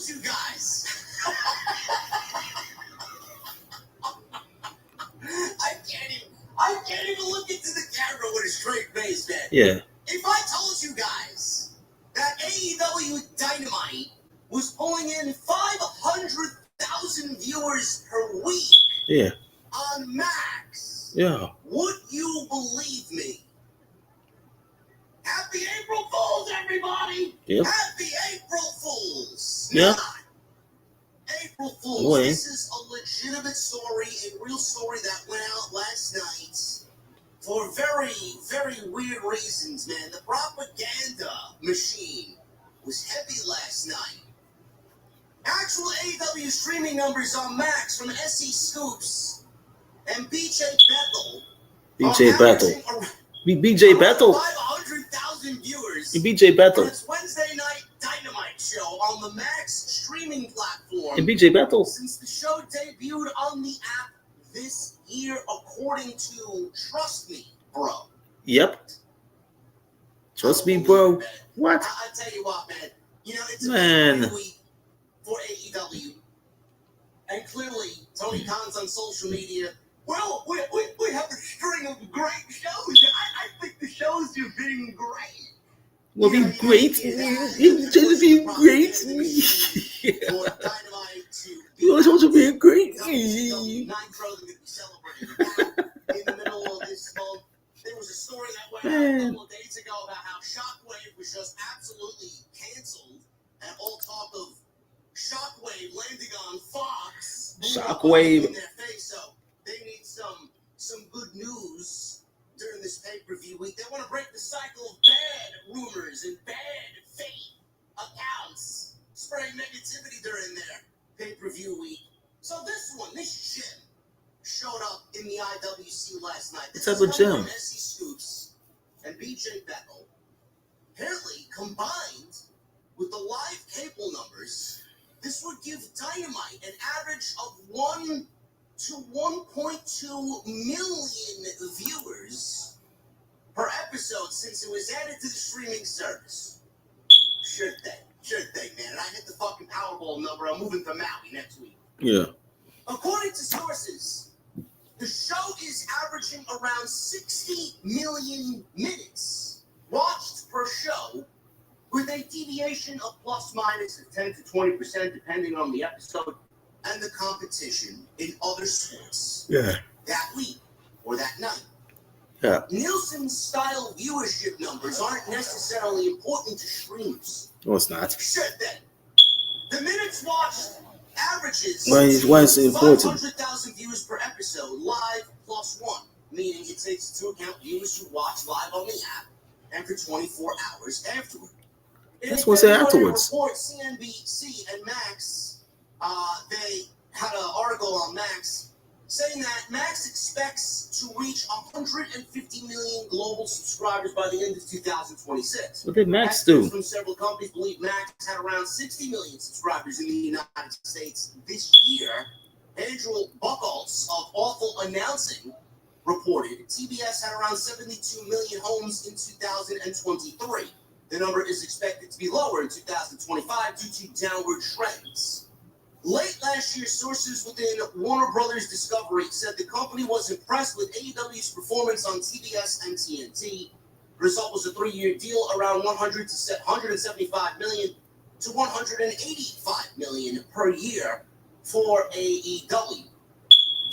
told you guys. I can't even look into the camera with a straight face, man. Yeah. If I told you guys that AEW Dynamite was pulling in 500,000 viewers per week Yeah. on Max, Yeah. would you believe me? Happy April Fools, everybody! Yep. Happy April Fools! Yeah. April Fools. Boy. This is a legitimate story, a real story that went out last night for very, very weird reasons, man. The propaganda machine was heavy last night. Actual AEW streaming numbers on Max from SE Scoops and BJ Bethel. BJ Bethel. BJ Bethel. 500,000 viewers. BJ Bethel. For its Wednesday night Dynamite show on the Max streaming platform. And BJ Bethel. Since the show debuted on the app this year, according to Trust Me, Bro. Yep. Trust me, bro. What? I tell you what, man. You know, it's a Man. big week for AEW. And clearly, Tony Khan's on social media. Well, we have a string of great shows. I think the shows have been great. Will be great. It's just be great. For Dynamite to It was also be great. Nitro, they're going to be celebrating in the middle of this month. There was a story that went out a couple of days ago about how Shockwave was just absolutely canceled, and all talk of Shockwave landing on Fox. Shockwave. In their face, so they need some good news during this pay-per-view week. They want to break the cycle of bad rumors and bad fake accounts spreading negativity during their pay-per-view week. So this gem showed up in the IWC last night. Let's have a gem. SC Scoops and BJ Bethel apparently combined with the live cable numbers. This would give Dynamite an average of 1 to 1.2 million viewers per episode since it was added to the streaming service. Sure thing, man. And I hit the fucking Powerball number. I'm moving to Maui next week. Yeah. According to sources, the show is averaging around 60 million minutes watched per show, with a deviation of plus minus of 10 to 20% depending on the episode and the competition in other sports. Yeah. That week or that night. Yeah. Nielsen-style viewership numbers aren't necessarily important to streamers. No, it's not. Sure then. The minutes watched averages Why is it important? 500,000 views per episode, live plus one, meaning it takes into account viewers who watch live on the app and for 24 hours afterward. That's what's afterwards. Report, CNBC and Max, they had an article on Max saying that Max expects to reach 150 million global subscribers by the end of 2026. What did Max do? From several companies believe Max had around 60 million subscribers in the United States this year. Andrew Buchholz of Awful Announcing reported TBS had around 72 million homes in 2023. The number is expected to be lower in 2025 due to downward trends. Late last year, sources within Warner Brothers Discovery said the company was impressed with AEW's performance on TBS and TNT. The result was a 3-year deal around 175 million to 185 million per year for AEW.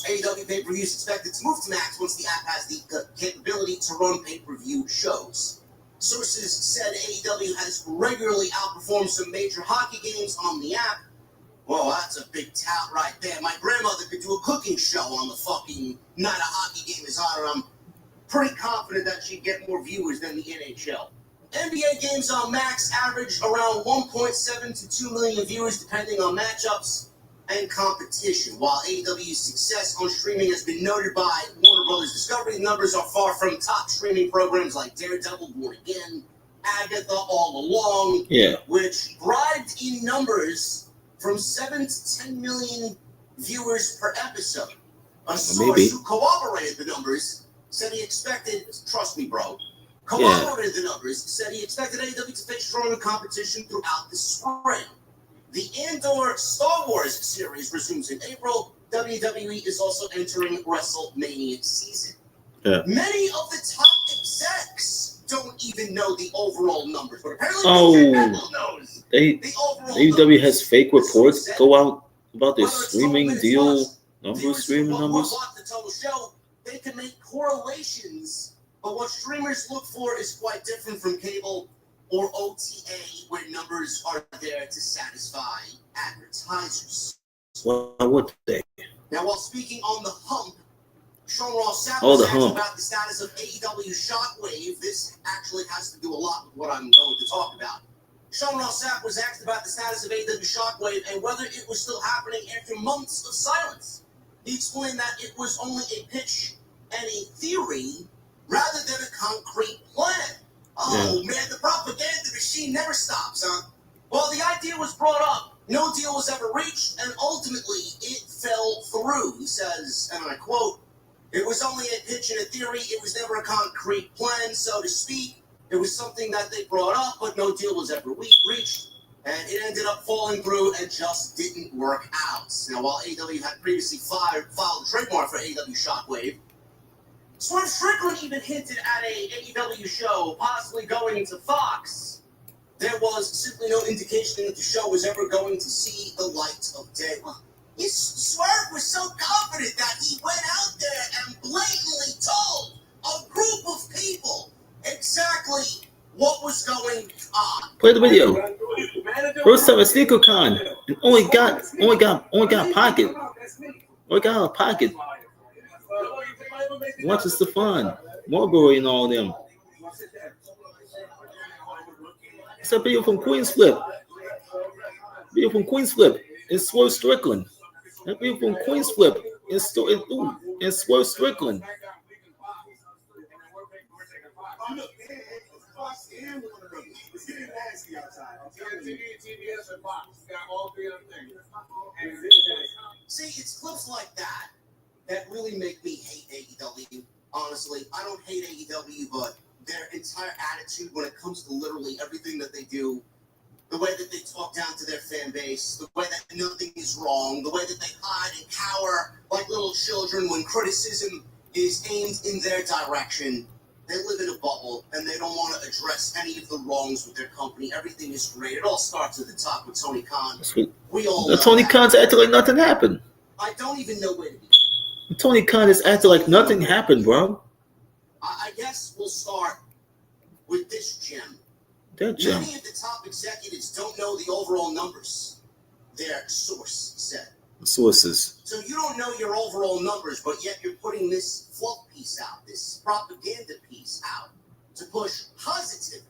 AEW pay-per-view is expected to move to Max once the app has the capability to run pay-per-view shows. Sources said AEW has regularly outperformed some major hockey games on the app. Whoa, that's a big tout right there. My grandmother could do a cooking show on the fucking night a hockey game is on, and I'm pretty confident that she'd get more viewers than the NHL. NBA games on Max average around 1.7 to 2 million viewers depending on matchups and competition. While AEW's success on streaming has been noted by Warner Brothers Discovery, the numbers are far from top streaming programs like Daredevil, Born Again, Agatha, All Along, which bribed in numbers from 7 to 10 million viewers per episode. A source who corroborated the numbers said he expected, trust me, bro, corroborated the numbers, said he expected AEW to face stronger competition throughout the spring. The Andor Star Wars series resumes in April. WWE is also entering WrestleMania season. Yeah. Many of the top execs don't even know the overall numbers, but apparently knows the overall AEW has fake reports go out about their streaming deal numbers, streaming numbers. The total show, they can make correlations, but what streamers look for is quite different from cable or OTA, where numbers are there to satisfy advertisers. Why would they? Now, while speaking on the hump, Sean Ross Sapp was asked about the status of AEW Shockwave. This actually has to do a lot with what I'm going to talk about. Sean Ross Sapp was asked about the status of AEW Shockwave and whether it was still happening after months of silence. He explained that it was only a pitch and a theory rather than a concrete plan. Oh, man, the propaganda machine never stops, huh? Well, the idea was brought up. No deal was ever reached, and ultimately it fell through. He says, and I quote, "It was only a pitch and a theory. It was never a concrete plan, so to speak. It was something that they brought up, but no deal was ever reached, and it ended up falling through and just didn't work out." Now, while AEW had previously filed a trademark for AEW Shockwave, Swerve Strickland even hinted at a AEW show possibly going into Fox. There was simply no indication that the show was ever going to see the light of day. Swerve was so confident that he went out there and blatantly told a group of people exactly what was going on. Play the video. First time at SneakerCon, and only got pocket. Only got a pocket. Watches the fun. Marbury and all them. It's a video from Queen's Flip. It's Swerve Strickland. That video from Queen's Flip is Swerve Strickland. See, it's clips like that really make me hate AEW. Honestly, I don't hate AEW, but their entire attitude when it comes to literally everything that they do, the way that they talk down to their fan base, the way that nothing is wrong, the way that they hide and cower like little children when criticism is aimed in their direction. They live in a bubble, and they don't want to address any of the wrongs with their company. Everything is great. It all starts at the top with Tony Khan. We all know Tony Khan's acting like nothing happened. I don't even know where to begin. Tony Khan is acting like nothing happened, bro. I guess we'll start with this gem. That gem. Many of the top executives don't know the overall numbers. Their source said. Sources. So you don't know your overall numbers, but yet you're putting this fluff piece out, this propaganda piece out to push positivity.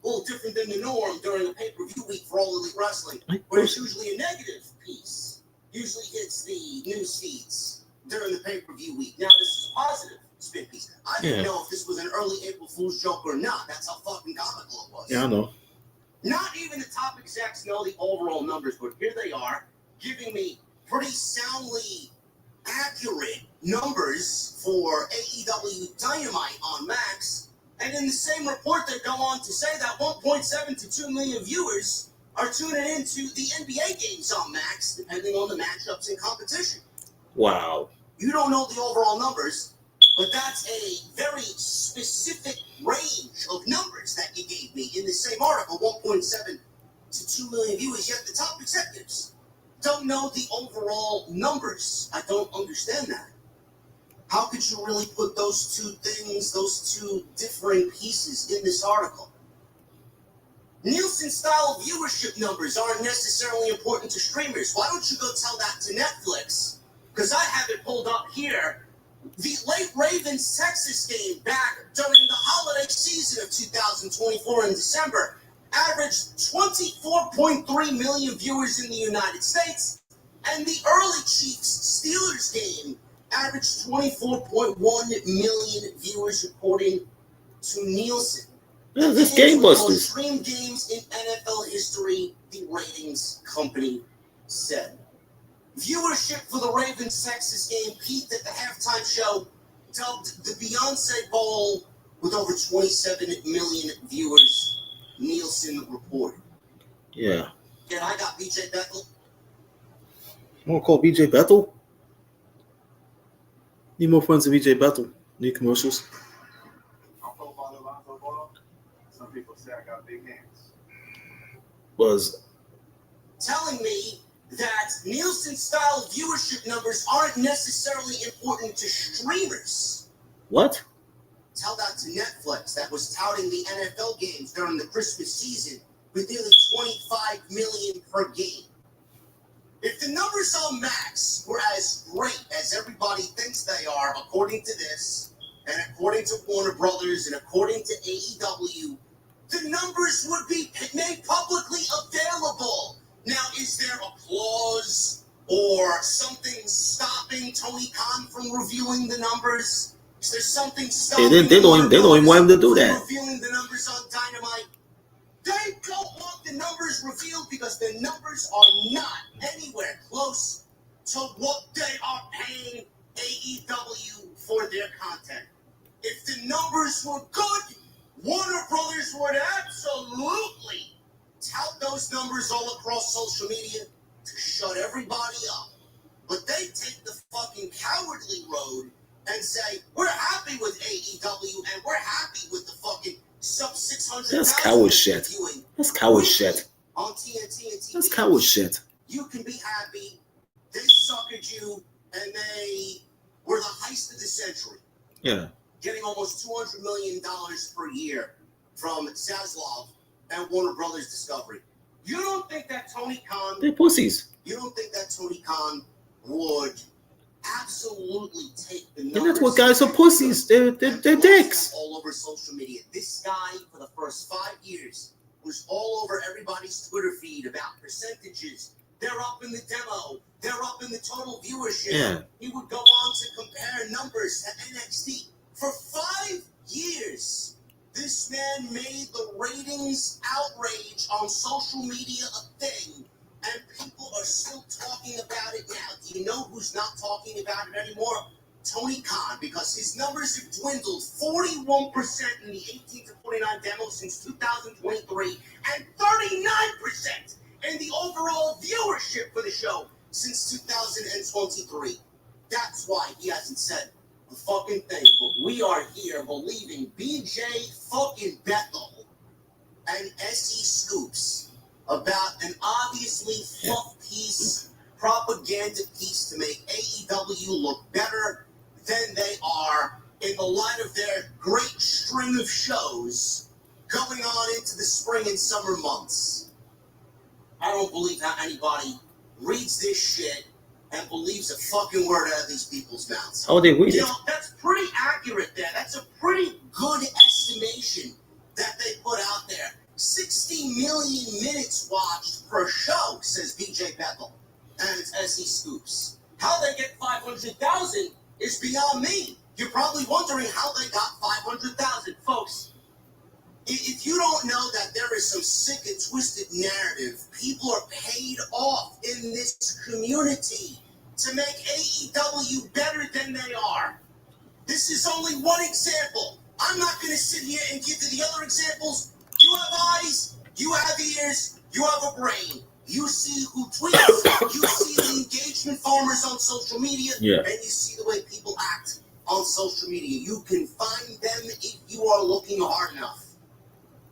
A little different than the norm during a pay-per-view week for All Elite Wrestling, where it's usually a negative piece. Usually hits the news feeds during the pay-per-view week. Now this is a positive spin piece. I didn't know if this was an early April Fool's joke or not. That's how fucking comical it was. Yeah, I know. Not even the top execs know the overall numbers, but here they are, giving me pretty soundly accurate numbers for AEW Dynamite on Max. And in the same report, they go on to say that 1.7 to 2 million viewers are tuning into the NBA games on Max, depending on the matchups and competition. Wow. You don't know the overall numbers, but that's a very specific range of numbers that you gave me in the same article, 1.7 to 2 million viewers, yet the top executives don't know the overall numbers. I don't understand that. How could you really put those two things, those two differing pieces in this article? Nielsen-style viewership numbers aren't necessarily important to streamers. Why don't you go tell that to Netflix? Because I have it pulled up here. The late Ravens-Texas game back during the holiday season of 2024 in December averaged 24.3 million viewers in the United States, and the early Chiefs-Steelers game averaged 24.1 million viewers, according to Nielsen. Yeah, this game busters. Streamed games in NFL history, the ratings company said. Viewership for the Ravens-Texas game peaked at the halftime show, dubbed the Beyonce Bowl, with over 27 million viewers, Nielsen reported. Yeah. Yeah, I got BJ Bethel. You want to call BJ Bethel? Need more friends than BJ Bethel. Need commercials? Some people say I got big hands. Was Telling me that Nielsen-style viewership numbers aren't necessarily important to streamers. what? Tell that to Netflix that was touting the NFL games during the Christmas season with nearly 25 million per game. If the numbers on Max were as great as everybody thinks they are, according to this, and according to Warner Brothers, and according to AEW, the numbers would be made publicly available. Now, is there a clause or something stopping Tony Khan from revealing the numbers? Is there something stopping They don't even want him to do that. revealing the numbers on Dynamite? They don't want the numbers revealed because the numbers are not anywhere close to what they are paying AEW for their content. If the numbers were good, Warner Brothers would absolutely tout those numbers all across social media to shut everybody up. But they take the fucking cowardly road and say, we're happy with AEW and we're happy with the fucking sub 600. That's coward shit. That's coward shit. On TNT and TV. That's coward shit. You can be happy. They suckered you and they were the heist of the century. Yeah. Getting almost $200 million per year from Zaslav and Warner Brothers Discovery. You don't think that Tony Khan... They're pussies. You don't think that Tony Khan would absolutely take the numbers... And that's what guys are pussies. They're dicks. All over social media. This guy, for the first 5 years, was all over everybody's Twitter feed about percentages. They're up in the demo. They're up in the total viewership. Yeah. He would go on to compare numbers to NXT. For 5 years, this man made the ratings outrage on social media a thing, and people are still talking about it now. Do you know who's not talking about it anymore? Tony Khan, because his numbers have dwindled 41% in the 18 to 49 demo since 2023, and 39% in the overall viewership for the show since 2023. That's why he hasn't said the fucking thing, but we are here believing BJ fucking Bethel and SE Scoops about an obviously fluff piece, propaganda piece to make AEW look better than they are in the light of their great string of shows going on into the spring and summer months. I don't believe how anybody reads this shit and believes a fucking word out of these people's mouths. How they read it? You know, that's pretty accurate there. That's a pretty good estimation that they put out there. 60 million minutes watched per show, says BJ Bethel. And it's SE Scoops. How they get 500,000 is beyond me. You're probably wondering how they got 500,000. Folks, if you don't know that there is some sick and twisted narrative, people are paid off in this community to make AEW better than they are. This is only one example. I'm not going to sit here and give you the other examples. You have eyes, you have ears, you have a brain. You see who tweets, you see the engagement farmers on social media, Yeah. and you see the way people act on social media. You can find them if you are looking hard enough.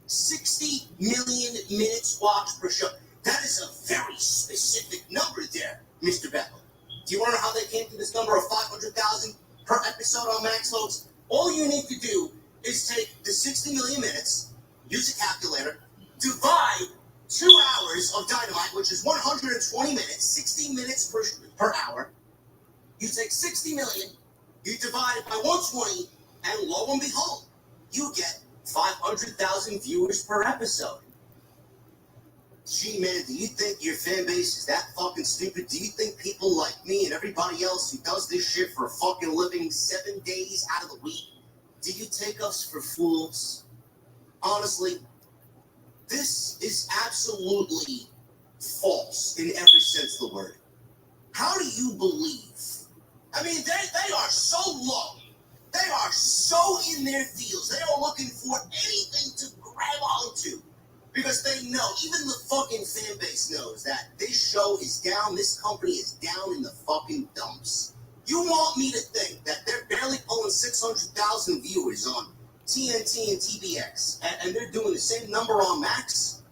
60 million minutes watched per show. That is a very specific number there, Mr. Bethel. Do you want to know how they came to this number of 500,000 per episode on Max, folks? All you need to do is take the 60 million minutes, use a calculator, divide 2 hours of Dynamite, which is 120 minutes, 60 minutes per hour. You take 60 million, you divide it by 120, and lo and behold, you get 500,000 viewers per episode. Gee, man, do you think your fan base is that fucking stupid? Do you think people like me and everybody else who does this shit for a fucking living 7 days out of the week, do you take us for fools? Honestly, this is absolutely false in every sense of the word. How do you believe? I mean, they are so low. They are so in their fields. They are looking for anything to grab onto. Because they know, even the fucking fan base knows that this show is down, this company is down in the fucking dumps. You want me to think that they're barely pulling 600,000 viewers on TNT and TBX, and they're doing the same number on Max?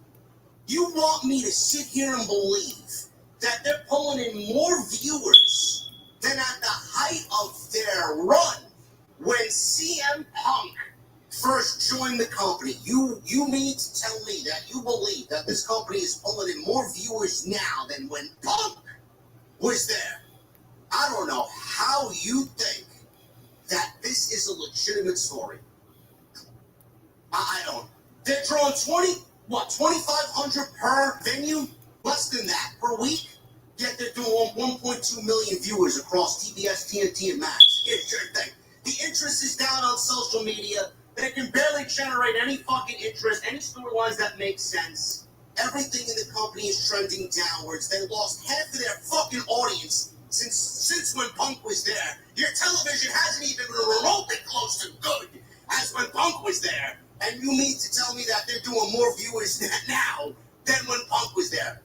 You want me to sit here and believe that they're pulling in more viewers than at the height of their run when CM Punk first joined the company? You mean to tell me that you believe that this company is pulling in more viewers now than when Punk was there? I don't know how you think that this is a legitimate story. I don't. They're drawing 2,500 per venue? Less than that per week? Yet they're doing 1.2 million viewers across TBS, TNT, and Max. Here's your thing. The interest is down on social media. They can barely generate any fucking interest, any storylines that make sense. Everything in the company is trending downwards. They lost half of their fucking audience since when Punk was there. Your television hasn't even been remotely close to good as when Punk was there. And you mean to tell me that they're doing more viewers now than when Punk was there?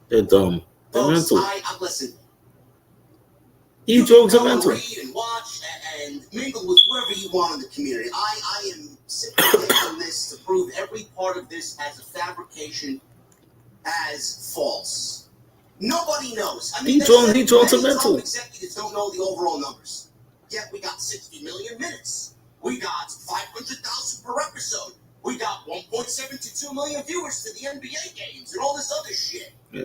They're dumb. They're Folks, mental. listen. E-drugs are You can mental. read and watch and mingle with whoever you want in the community. I am simply taking this to prove every part of this as a fabrication, as false. Nobody knows. I mean, E-drugs are many mental. top executives don't know the overall numbers. Yet we got 60 million minutes. We got 500,000 per episode. We got 1.7 to 2 million viewers to the NBA games and all this other shit. Yeah.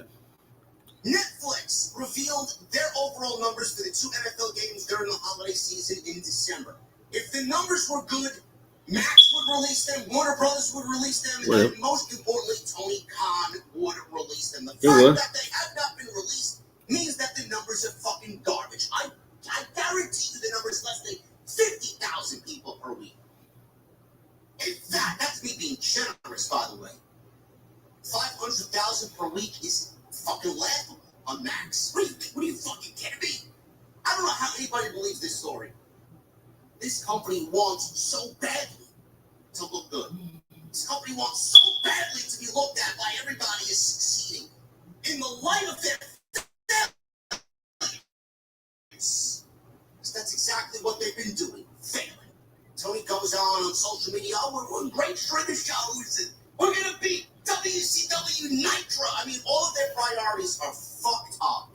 Netflix revealed their overall numbers for the 2 NFL games during the holiday season in December. If the numbers were good, Max would release them, Warner Brothers would release them, Well, and most importantly, Tony Khan would release them. The It fact would. that they have not been released means that the numbers are fucking garbage. I guarantee you the number is less than 50,000 people per week. If that's me being generous, by the way. 500,000 per week is fucking laughable on Max. What are you fucking kidding me? I don't know how anybody believes this story. This company wants so badly to look good. This company wants so badly to be looked at by everybody as succeeding in the light of their failures. Because that's exactly what they've been doing, failing. Tony goes on social media, we're great streaming shows, and we're going to beat WCW Nitro. I mean, all of their priorities are fucked up.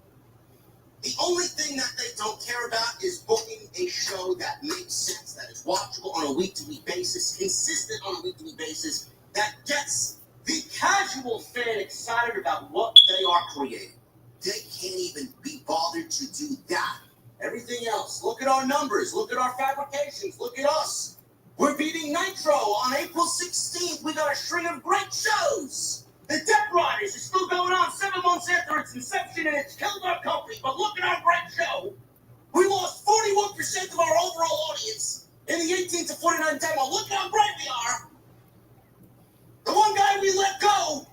The only thing that they don't care about is booking a show that makes sense, that is watchable on a week-to-week basis, consistent on a week-to-week basis, that gets the casual fan excited about what they are creating. They can't even be bothered to do that. Everything else, look at our numbers, look at our fabrications, look at us. We're beating Nitro on April 16th. We got a string of great shows. The Death Riders is still going on 7 months after its inception, and it's killed our company. But look at our great show. We lost 41% of our overall audience in the 18 to 49 demo. Look how great we are. The one guy we let go,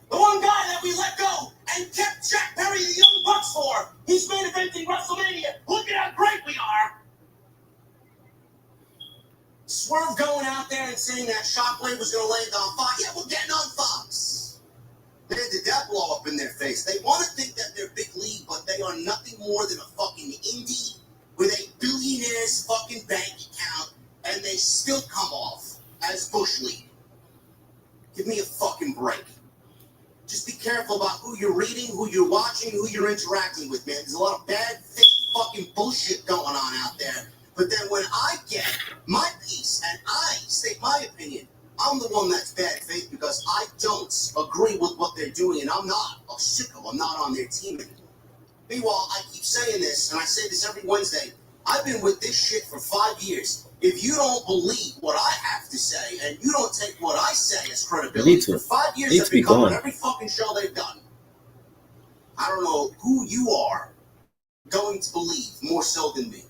and kept Jack Perry, the Young Bucks for, he's main eventing WrestleMania. Look at how great we are. Swerve going out there and saying that Shockwave was going to land on Fox. Yeah, we're getting on Fox. They did that blow up in their face. They want to think that they're big league, but they are nothing more than a fucking indie with a billionaire's fucking bank account, and they still come off as Bush League. Give me a fucking break. Just be careful about who you're reading, who you're watching, who you're interacting with, man. There's a lot of bad, fake fucking bullshit going on out there. But then when I get my piece and I state my opinion, I'm the one that's bad faith because I don't agree with what they're doing, and I'm not a sicko. I'm not on their team anymore. Meanwhile, I keep saying this, and I say this every Wednesday. I've been with this shit for 5 years. If you don't believe what I have to say, and you don't take what I say as credibility, for 5 years I've been covering every fucking show they've done. I don't know who you are going to believe more so than me.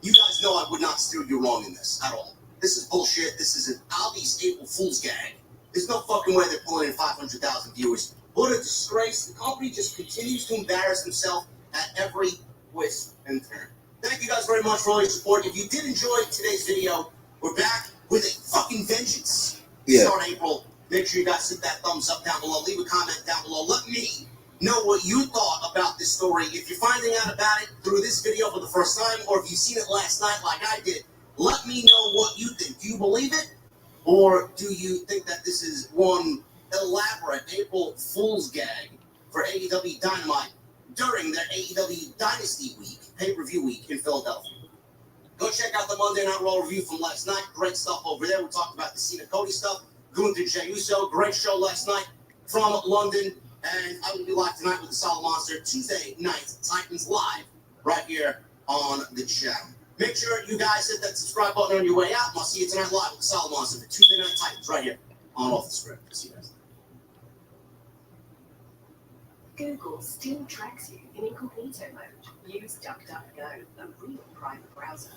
You guys know I would not steer you wrong in this at all. This is bullshit. This is an obvious April Fool's gag. There's no fucking way they're pulling in 500,000 viewers. What a disgrace. The company just continues to embarrass themselves at every twist and turn. Thank you guys very much for all your support. If you did enjoy today's video, we're back with a fucking vengeance. Yeah. Start April. Make sure you guys hit that thumbs up down below. Leave a comment down below. Let me know what you thought about this story. If you're finding out about it through this video for the first time, or if you've seen it last night like I did, let me know what you think. Do you believe it? Or do you think that this is one elaborate April Fool's gag for AEW Dynamite during their AEW Dynasty Week, pay-per-view week in Philadelphia? Go check out the Monday Night Raw review from last night. Great stuff over there. We talked about the Cena Cody stuff. Gunther Jey Uso, great show last night from London. And I will be live tonight with the Solid Monster, Tuesday night, Titans Live, right here on the channel. Make sure you guys hit that subscribe button on your way out. And I'll see you tonight live with the Solid Monster for Tuesday Night Titans, right here on Off the Script. See you guys. Google still tracks you in incognito mode. Use DuckDuckGo, a real private browser.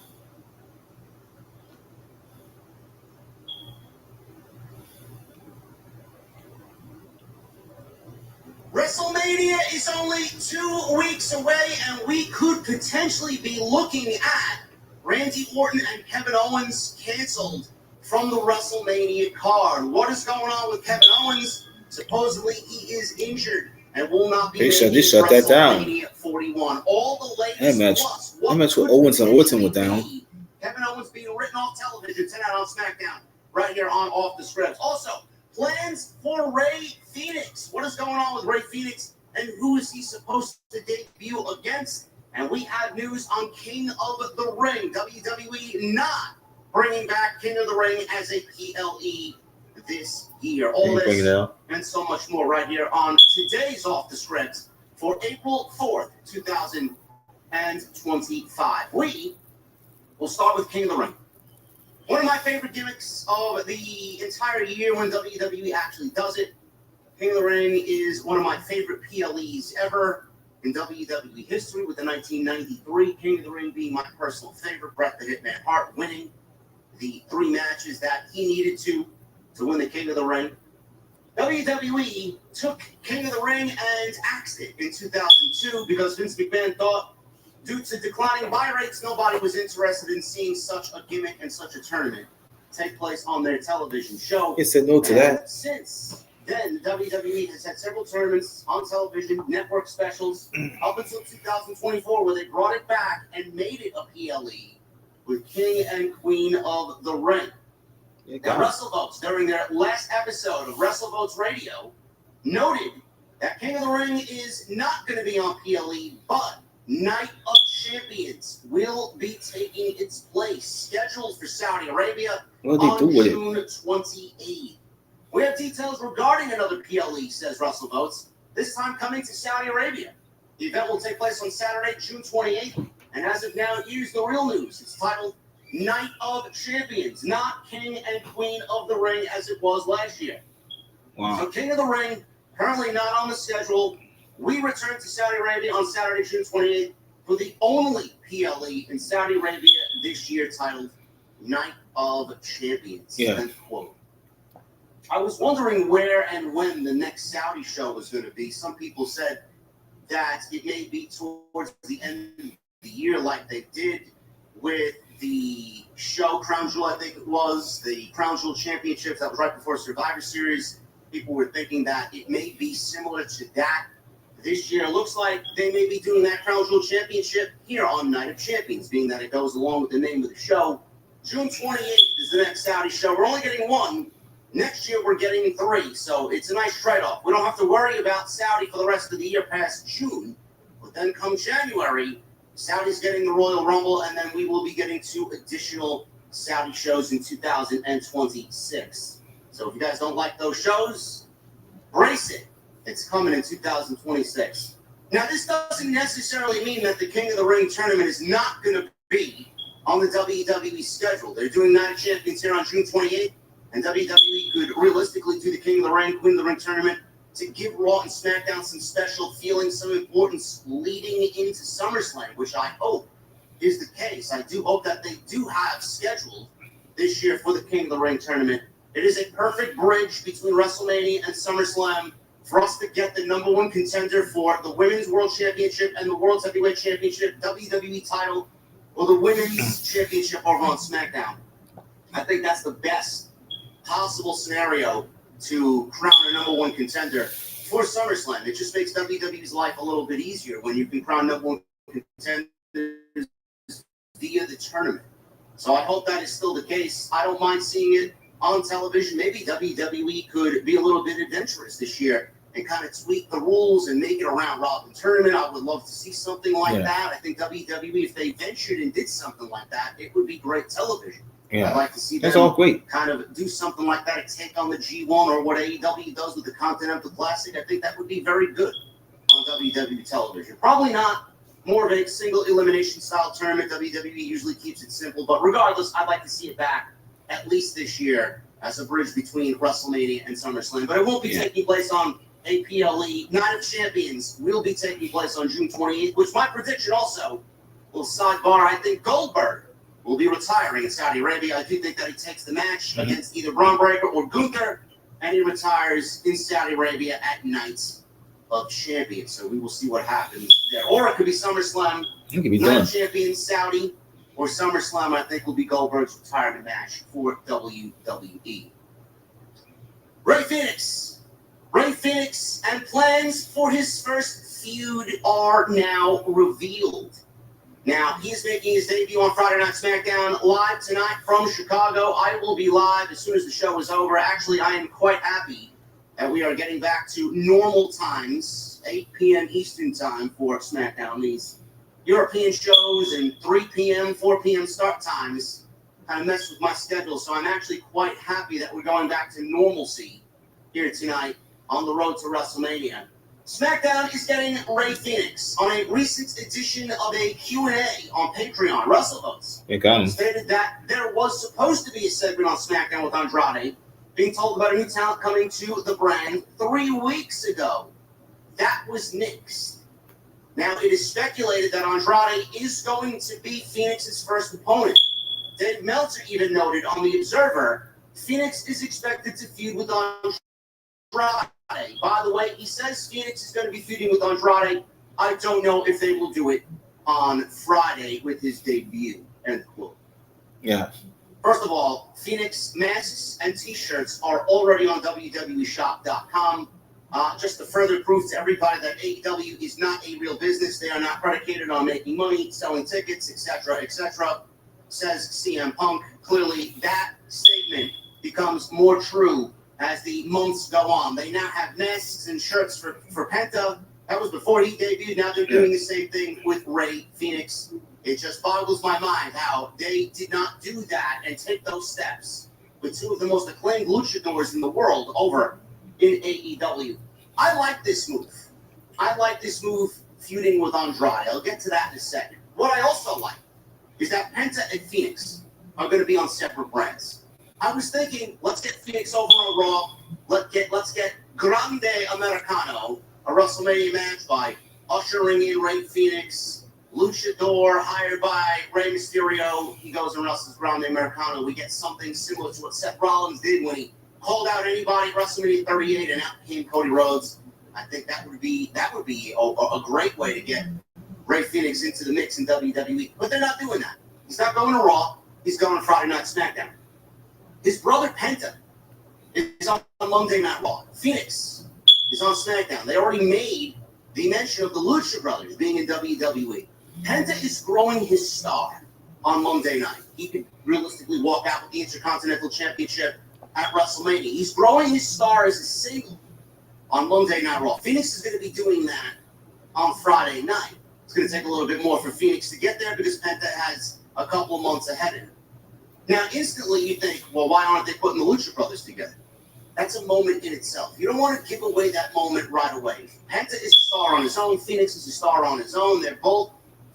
WrestleMania is only 2 weeks away, and we could potentially be looking at Randy Orton and Kevin Owens canceled from the WrestleMania card. What is going on with Kevin Owens? Supposedly he is injured and will not be They making shut that down. WrestleMania 41. All the latest plus That match with Owens and Orton went down. Kevin Owens being written off television tonight on SmackDown, right here on Off the Script. Also, plans for Rey Fenix. What is going on with Rey Fenix, and who is he supposed to debut against? And we have news on King of the Ring. WWE not bringing back King of the Ring as a PLE this year. All this and so much more right here on today's Off the Script for April 4th, 2025. We will start with King of the Ring. One of my favorite gimmicks of the entire year when WWE actually does it. King of the Ring is one of my favorite PLEs ever in WWE history, with the 1993 King of the Ring being my personal favorite. Bret the Hitman Hart winning the 3 matches that he needed to win the King of the Ring. WWE took King of the Ring and axed it in 2002 because Vince McMahon thought, due to declining buy rates, nobody was interested in seeing such a gimmick and such a tournament take place on their television show. He said no to that. Since then, WWE has had several tournaments on television, network specials, up until 2024, where they brought it back and made it a PLE with King and Queen of the Ring. Now, WrestleVotes, during their last episode of WrestleVotes Radio, noted that King of the Ring is not going to be on PLE, but Night of Champions will be taking its place, scheduled for Saudi Arabia on June 28th. We have details regarding another PLE, says WrestleVotes, this time coming to Saudi Arabia. The event will take place on Saturday, June 28th, and as of now, here's the real news. It's titled Night of Champions, not King and Queen of the Ring as it was last year. Wow. So King of the Ring, currently not on the schedule. We return to Saudi Arabia on Saturday, June 28th, for the only PLE in Saudi Arabia this year, titled Night of Champions. Yeah. End quote. I was wondering where and when the next Saudi show was going to be. Some people said that it may be towards the end of the year, like they did with the show Crown Jewel, I think it was, the Crown Jewel Championships. That was right before Survivor Series. People were thinking that it may be similar to that this year. It looks like they may be doing that Crown Jewel Championship here on Night of Champions, being that it goes along with the name of the show. June 28th is the next Saudi show. We're only getting 1. Next year, we're getting 3. So it's a nice trade-off. We don't have to worry about Saudi for the rest of the year past June. But then come January, Saudi's getting the Royal Rumble, and then we will be getting 2 additional Saudi shows in 2026. So if you guys don't like those shows, brace it. It's coming in 2026. Now, this doesn't necessarily mean that the King of the Ring tournament is not going to be on the WWE schedule. They're doing Night of Champions here on June 28th, and WWE could realistically do the King of the Ring, Queen of the Ring tournament to give Raw and SmackDown some special feeling, some importance leading into SummerSlam, which I hope is the case. I do hope that they do have scheduled this year for the King of the Ring tournament. It is a perfect bridge between WrestleMania and SummerSlam for us to get the #1 contender for the Women's World Championship and the World Heavyweight Championship, WWE title, or the Women's Championship over on SmackDown. I think that's the best possible scenario to crown a number one contender for SummerSlam. It just makes WWE's life a little bit easier when you can crown number one contenders via the tournament. So I hope that is still the case. I don't mind seeing it on television. Maybe WWE could be a little bit adventurous this year and kind of tweak the rules and make it a round-robin tournament. I would love to see something like that. I think WWE, if they ventured and did something like that, it would be great television. Yeah, I'd like to see that's them all great. kind of do something like that, take on the G1 or what AEW does with the Continental Classic. I think that would be very good on WWE television. Probably not more of a single elimination style tournament. WWE usually keeps it simple, but regardless, I'd like to see it back at least this year as a bridge between WrestleMania and SummerSlam. But it won't be taking place on APLE. Night of Champions will be taking place on June 28th, which my prediction also will sidebar. I think Goldberg will be retiring in Saudi Arabia. I do think that he takes the match against either Braun Breaker or Gunther, and he retires in Saudi Arabia at Night of Champions. So we will see what happens there. Or it could be SummerSlam, Night of Champions, Saudi, or SummerSlam, I think, will be Goldberg's retirement match for WWE. Rey Fenix and plans for his first feud are now revealed. Now, he is making his debut on Friday Night SmackDown live tonight from Chicago. I will be live as soon as the show is over. Actually, I am quite happy that we are getting back to normal times, 8 p.m. Eastern time for SmackDown. These European shows and 3 p.m., 4 p.m. start times kind of mess with my schedule. So I'm actually quite happy that we're going back to normalcy here tonight on the road to WrestleMania. SmackDown is getting Rey Fenix on a recent edition of a Q&A on Patreon. WrestleVotes stated that there was supposed to be a segment on SmackDown with Andrade, being told about a new talent coming to the brand 3 weeks ago. That was nixed. Now, it is speculated that Andrade is going to be Fenix's first opponent. Dave Meltzer even noted on The Observer, Fenix is expected to feud with Andrade. By the way, he says Phoenix is going to be feuding with Andrade. I don't know if they will do it on Friday with his debut. End quote. Yeah. First of all, Phoenix masks and T-shirts are already on WWEshop.com. Just to further prove to everybody that AEW is not a real business. They are not predicated on making money, selling tickets, etc., etc., says CM Punk. Clearly, that statement becomes more true as the months go on. They now have masks and shirts for Penta. That was before he debuted. Now they're doing the same thing with Rey Fenix. It just boggles my mind how they did not do that and take those steps with two of the most acclaimed luchadors in the world over in AEW. I like this move. I like this move feuding with Andrade. I'll get to that in a second. What I also like is that Penta and Phoenix are going to be on separate brands. I was thinking, let's get Phoenix over on Raw. Let's get Grande Americano, a WrestleMania match by ushering in Rey Fenix, luchador hired by Rey Mysterio. He goes and wrestles Grande Americano. We get something similar to what Seth Rollins did when he called out anybody at WrestleMania 38 and out came Cody Rhodes. I think that would be a great way to get Rey Fenix into the mix in WWE. But they're not doing that. He's not going to Raw. He's going to Friday Night SmackDown. His brother Penta is on Monday Night Raw. Phoenix is on SmackDown. They already made the mention of the Lucha Brothers being in WWE. Penta is growing his star on Monday night. He could realistically walk out with the Intercontinental Championship at WrestleMania. He's growing his star as a single on Monday Night Raw. Phoenix is going to be doing that on Friday night. It's going to take a little bit more for Phoenix to get there because Penta has a couple of months ahead of him. Now, instantly you think, well, why aren't they putting the Lucha Brothers together? That's a moment in itself. You don't want to give away that moment right away. Penta is a star on his own. Phoenix is a star on his own. They're both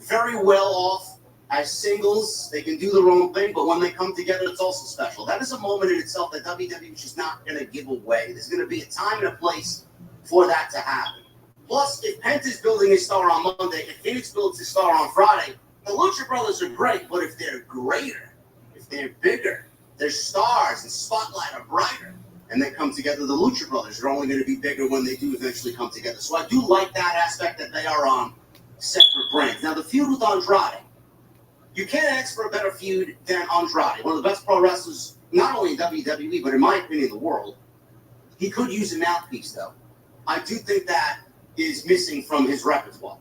very well off as singles. They can do their own thing, but when they come together, it's also special. That is a moment in itself that WWE is just not going to give away. There's going to be a time and a place for that to happen. Plus, if Penta's building his star on Monday, if Phoenix builds his star on Friday, the Lucha Brothers are great, but if they're greater, they're bigger, their stars and spotlight are brighter, and they come together. The Lucha Brothers are only going to be bigger when they do eventually come together. So I do like that aspect that they are on separate brands. Now, the feud with Andrade, you can't ask for a better feud than Andrade, one of the best pro wrestlers, not only in WWE, but in my opinion, in the world. He could use a mouthpiece, though. I do think that is missing from his repertoire.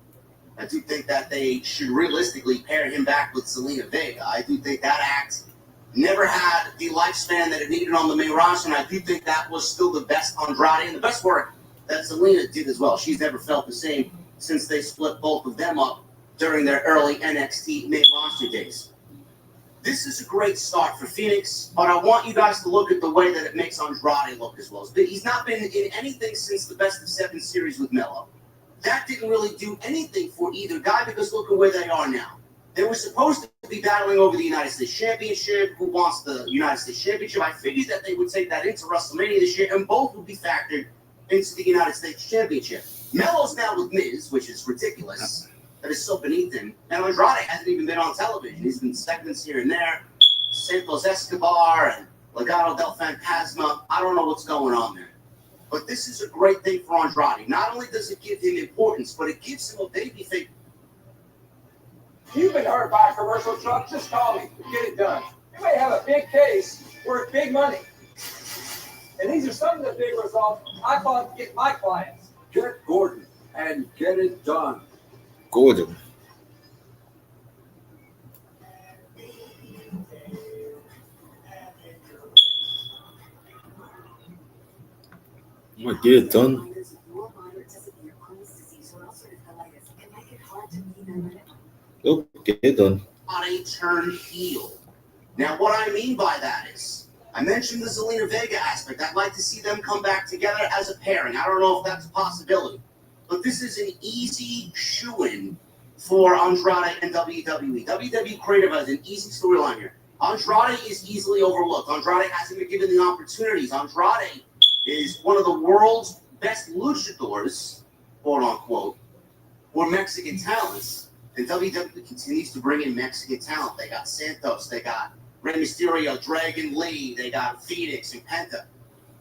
I do think that they should realistically pair him back with Zelina Vega. I do think that act never had the lifespan that it needed on the main roster, and I do think that was still the best Andrade and the best work that Zelina did as well. She's never felt the same since they split both of them up during their early NXT main roster days. This is a great start for Phoenix, but I want you guys to look at the way that it makes Andrade look as well. He's not been in anything since the Best of 7 series with Melo. That didn't really do anything for either guy because look at where they are now. They were supposed to be battling over the United States Championship. Who wants the United States Championship? I figured that they would take that into WrestleMania this year, and both would be factored into the United States Championship. Melo's now with Miz, which is ridiculous. That is so beneath him. And Andrade hasn't even been on television. He's been segments here and there. Santos Escobar and Legado del Fantasma. I don't know what's going on there. But this is a great thing for Andrade. Not only does it give him importance, but it gives him a babyface. If you've been hurt by a commercial truck, just call me. Get it done. You may have a big case worth big money. And these are some of the big results I call get my clients. Get Gordon and get it done. Gordon. I'm gonna get it done. Oh, get it done. Andrade turned heel. Now, what I mean by that is, I mentioned the Zelina Vega aspect. I'd like to see them come back together as a pairing. I don't know if that's a possibility. But this is an easy shoe-in for Andrade and WWE. WWE Creative has an easy storyline here. Andrade is easily overlooked. Andrade hasn't been given the opportunities. Andrade is one of the world's best luchadors, quote-unquote, or Mexican talents. And WWE continues to bring in Mexican talent. They got Santos. They got Rey Mysterio, Dragon Lee. They got Phoenix and Penta.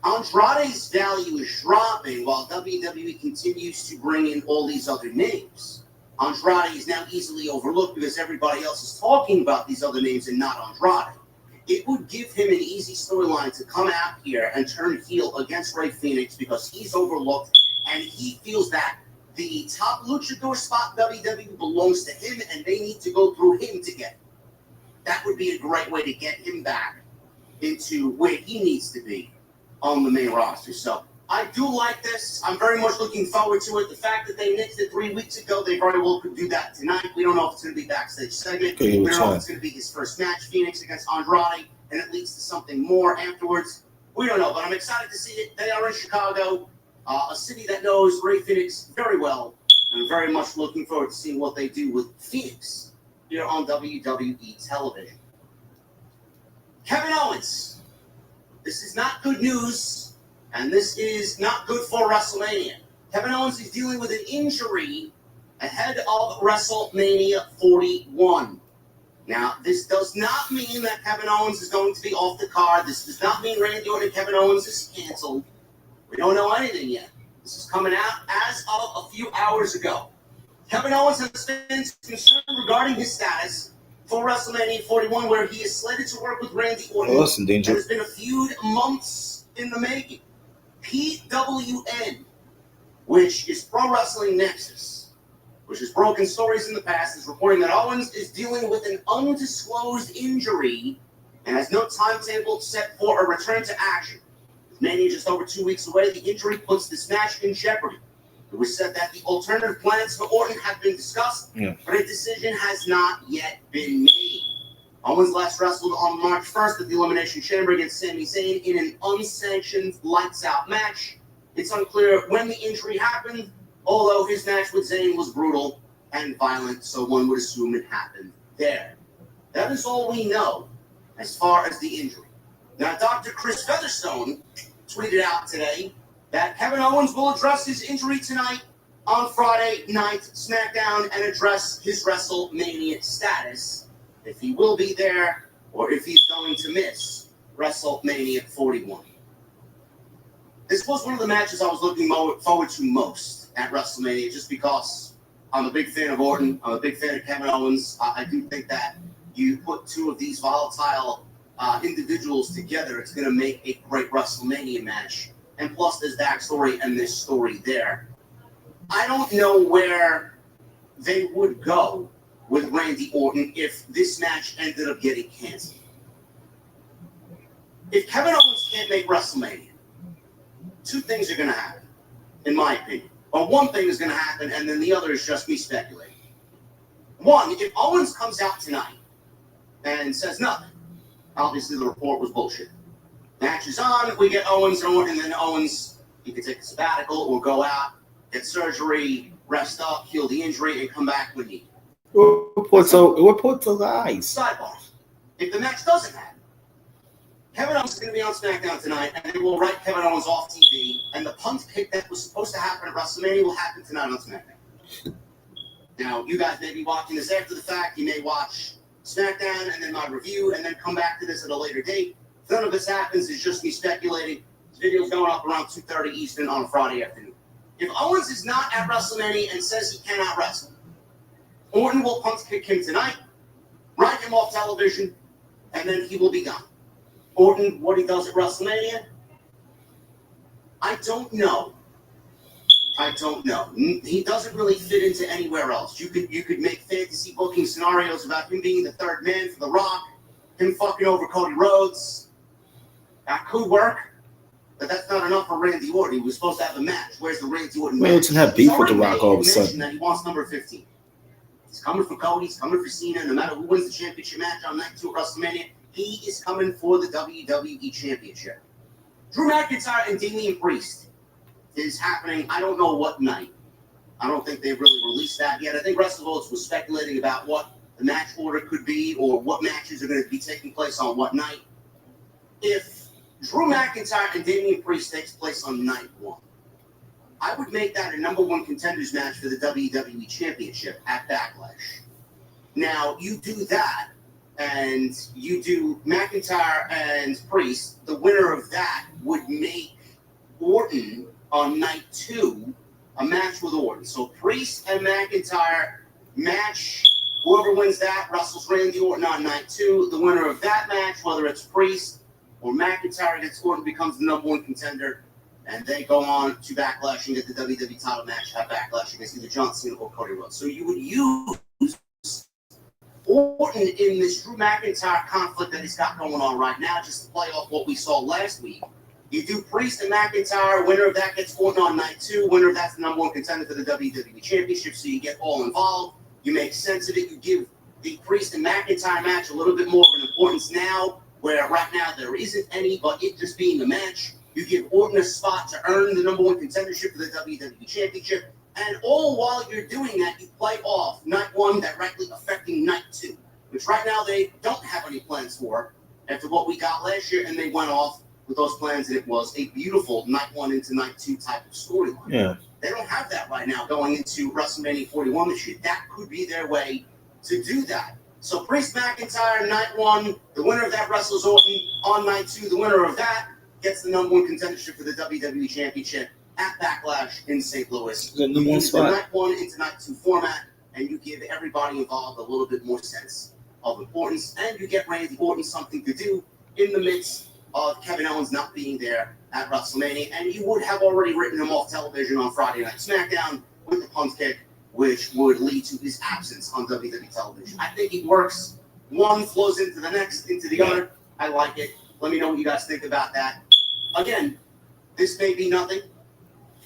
Andrade's value is dropping while WWE continues to bring in all these other names. Andrade is now easily overlooked because everybody else is talking about these other names and not Andrade. It would give him an easy storyline to come out here and turn heel against Rey Fenix because he's overlooked and he feels that the top luchador spot WWE belongs to him and they need to go through him to get it. That would be a great way to get him back into where he needs to be on the main roster. So I do like this. I'm very much looking forward to it. The fact that they nixed it 3 weeks ago, they very well could do that tonight. We don't know if it's going to be backstage segment. We don't know if it's going to be his first match, Phoenix against Andrade, and it leads to something more afterwards. We don't know, but I'm excited to see it. They are in Chicago, a city that knows Rey Fenix very well, and I'm very much looking forward to seeing what they do with Phoenix here on WWE television. Kevin Owens. This is not good news, and this is not good for WrestleMania. Kevin Owens is dealing with an injury ahead of WrestleMania 41. Now, this does not mean that Kevin Owens is going to be off the card. This does not mean Randy Orton and Kevin Owens is canceled. We don't know anything yet. This is coming out as of a few hours ago. Kevin Owens has been concerned regarding his status for WrestleMania 41, where he is slated to work with Randy Orton. Oh, that's in danger. There's been a few months in the making. PWN, which is Pro Wrestling Nexus, which has broken stories in the past, is reporting that Owens is dealing with an undisclosed injury and has no timetable set for a return to action. With Mania just over 2 weeks away, the injury puts this match in jeopardy. It was said that the alternative plans for Orton have been discussed, but a decision has not yet been made. Owens last wrestled on March 1st at the Elimination Chamber against Sami Zayn in an unsanctioned lights-out match. It's unclear when the injury happened, although his match with Zayn was brutal and violent, so one would assume it happened there. That is all we know as far as the injury. Now, Dr. Chris Featherstone tweeted out today that Kevin Owens will address his injury tonight on Friday Night SmackDown and address his WrestleMania status, if he will be there or if he's going to miss WrestleMania 41. This was one of the matches I was looking forward to most at WrestleMania just because I'm a big fan of Orton. I'm a big fan of Kevin Owens. I do think that you put two of these volatile individuals together, it's going to make a great WrestleMania match. and plus there's backstory and this story there. I don't know where they would go with Randy Orton if this match ended up getting canceled. If Kevin Owens can't make WrestleMania, two things are going to happen, in my opinion. Or one thing is going to happen, and then the other is just me speculating. One, if Owens comes out tonight and says nothing, obviously the report was bullshit. Match is on, we get Owens, and then Owens, he could take a sabbatical or go out, get surgery, rest up, heal the injury, and come back when needed. Reports are lies. Sidebar. If the match doesn't happen, Kevin Owens is going to be on SmackDown tonight, and they will write Kevin Owens off TV, and the punt pick that was supposed to happen at WrestleMania will happen tonight on SmackDown. Now, you guys may be watching this after the fact. You may watch SmackDown and then my review, and then come back to this at a later date. If none of this happens, it's just me speculating. This video's going up around 2:30 Eastern on a Friday afternoon. If Owens is not at WrestleMania and says he cannot wrestle, Orton will punt kick him tonight, write him off television, and then he will be gone. Orton, what he does at WrestleMania, I don't know. He doesn't really fit into anywhere else. You could make fantasy booking scenarios about him being the third man for The Rock, him fucking over Cody Rhodes. That could work, but that's not enough for Randy Orton. He was supposed to have a match. Where's the Randy Orton match? Orton have beef with The Rock all of a sudden. That he wants number 15. He's coming for Cody. He's coming for Cena. No matter who wins the championship match on night 2 at WrestleMania, he is coming for the WWE Championship. Drew McIntyre and Damian Priest is happening, I don't know what night. I don't think they've really released that yet. I think WrestleVotes was speculating about what the match order could be or what matches are going to be taking place on what night. If Drew McIntyre and Damian Priest takes place on night 1, I would make that a number 1 contenders match for the WWE Championship at Backlash. Now, you do that, and you do McIntyre and Priest, the winner of that would make Orton on night 2 a match with Orton. So Priest and McIntyre match. Whoever wins that wrestles Randy Orton on night 2. The winner of that match, whether it's Priest or McIntyre against Orton, becomes the number 1 contender. And they go on to Backlash and get the WWE title match at Backlash against either John Cena or Cody Rhodes. So you would use Orton in this Drew McIntyre conflict that he's got going on right now, just to play off what we saw last week. You do Priest and McIntyre, winner of that gets Orton on night 2, winner of that's the number 1 contender for the WWE Championship, so you get all involved. You make sense of it. You give the Priest and McIntyre match a little bit more of an importance now, where right now there isn't any, but it just being a match. You give Orton a spot to earn the number 1 contendership for the WWE Championship. And all while you're doing that, you play off night 1 directly affecting night 2, which right now they don't have any plans for after what we got last year, and they went off with those plans, and it was a beautiful night 1 into night 2 type of storyline. Yeah. They don't have that right now going into WrestleMania 41 this year. That could be their way to do that. So Priest McIntyre, night 1, the winner of that wrestles Orton on night 2. The winner of that gets the number 1 contendership for the WWE Championship at Backlash in St. Louis. The number 1 the spot. night 1 into night 2 format, and you give everybody involved a little bit more sense of importance, and you get Randy Orton something to do in the midst of Kevin Owens not being there at WrestleMania, and you would have already written him off television on Friday Night SmackDown with the punt kick, which would lead to his absence on WWE television. I think it works. One flows into the next, into the other. I like it. Let me know what you guys think about that. Again, this may be nothing.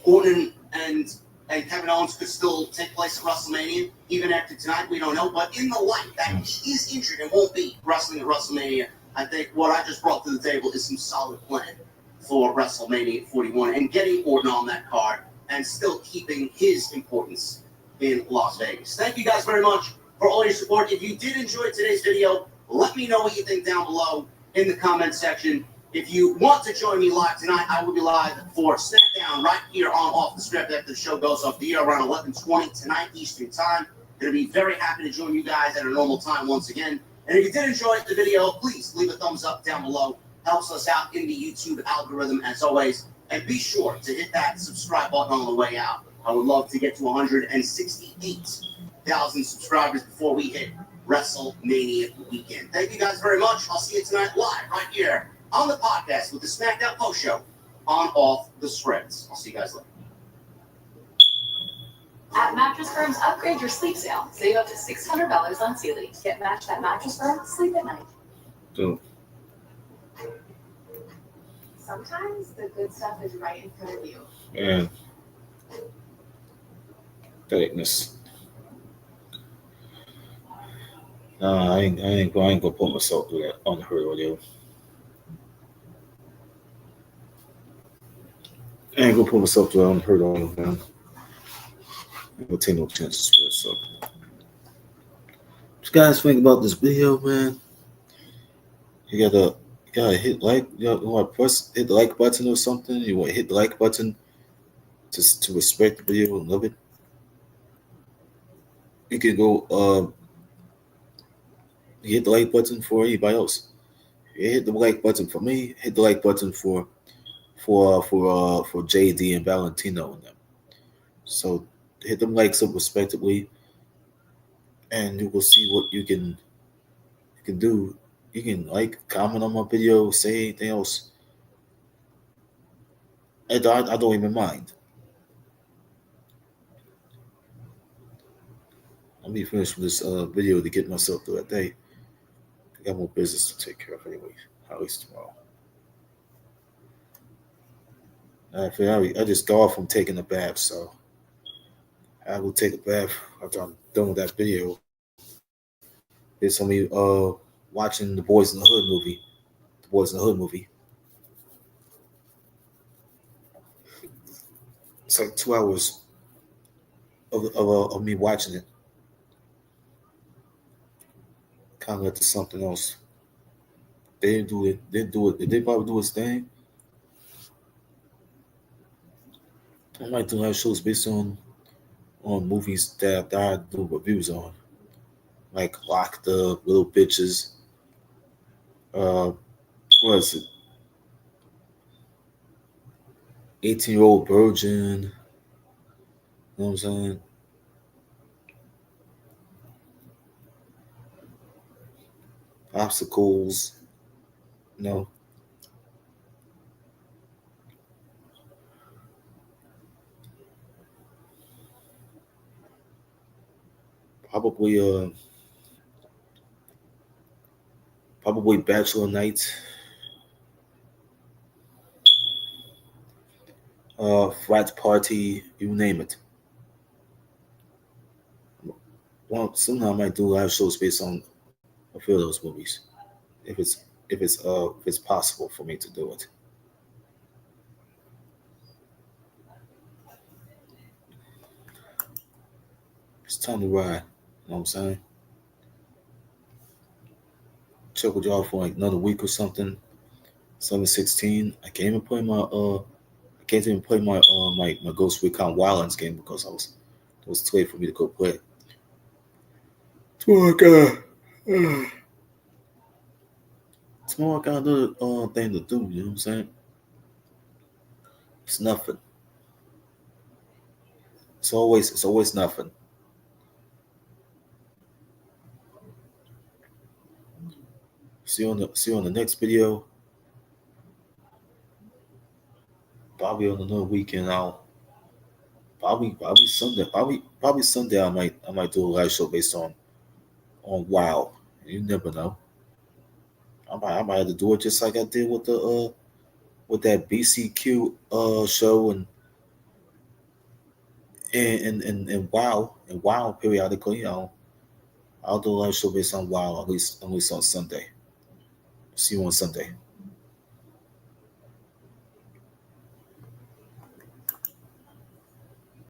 Orton and Kevin Owens could still take place at WrestleMania, even after tonight, we don't know. But in the light that he is injured and won't be wrestling at WrestleMania, I think what I just brought to the table is some solid plan for WrestleMania 41 and getting Orton on that card and still keeping his importance in Las Vegas. Thank you guys very much for all your support. If you did enjoy today's video, let me know what you think down below in the comment section. If you want to join me live tonight, I will be live for SmackDown right here on Off the Script after the show goes off the air around 11:20 tonight Eastern Time. Going to be very happy to join you guys at a normal time once again. And if you did enjoy the video, please leave a thumbs up down below. Helps us out in the YouTube algorithm as always. And be sure to hit that subscribe button on the way out. I would love to get to 168,000 subscribers before we hit WrestleMania weekend. Thank you guys very much. I'll see you tonight live right here on the podcast with the SmackDown Post Show on off the spreads. I'll see you guys later. At Mattress Firm's Upgrade Your Sleep Sale, save up to $600 on Sealy. Get matched at Mattress Firm, sleep at night. So, Sometimes the good stuff is right in front of you. man, thickness. Nah, I ain't gonna put myself through that unheard audio. I ain't gonna put myself through that unheard audio, man. I ain't gonna take no chances with it. So, what you guys think about this video, man? You gotta hit like, you want to hit the like button or something. You want to hit the like button to respect the video and love it. You can go hit the like button for anybody else. You hit the like button for me. Hit the like button for JD and Valentino and them. So hit them likes up respectively, and you will see what you can do. You can like, comment on my video, say anything else. I don't even mind. Let me finish with this video to get myself through that day. I got more business to take care of anyway, at least tomorrow. I just got off from taking a bath, so I will take a bath after I'm done with that video. There's somebody watching the Boys in the Hood movie. The Boys in the Hood movie. It's like 2 hours of me watching it. Kind of led to something else. They didn't do it. Did they probably do his thing? I might do live shows based on movies that I do reviews on, like Locked Up, Little Bitches. What is it? 18-year-old virgin. You know what I'm saying? Obstacles. No. Probably Bachelor Night. Frat Party, you name it. Well, soon I might do live shows based on a few of those movies, if it's possible for me to do it. It's time to ride. You know what I'm saying? Check with y'all for like another week or something. 7/16. I can't even play my Ghost Recon Wildlands game because it was too late for me to go play it. Tomorrow I got another thing to do, you know what I'm saying? It's nothing. It's always nothing. See you on the next video. Probably on another weekend. I'll probably Sunday. Probably Sunday. I might do a live show based on WoW. You never know. I might have to do it just like I did with the with that BCQ show and WoW periodically. You know, I'll do a live show based on WoW at least on Sunday. See you on Sunday.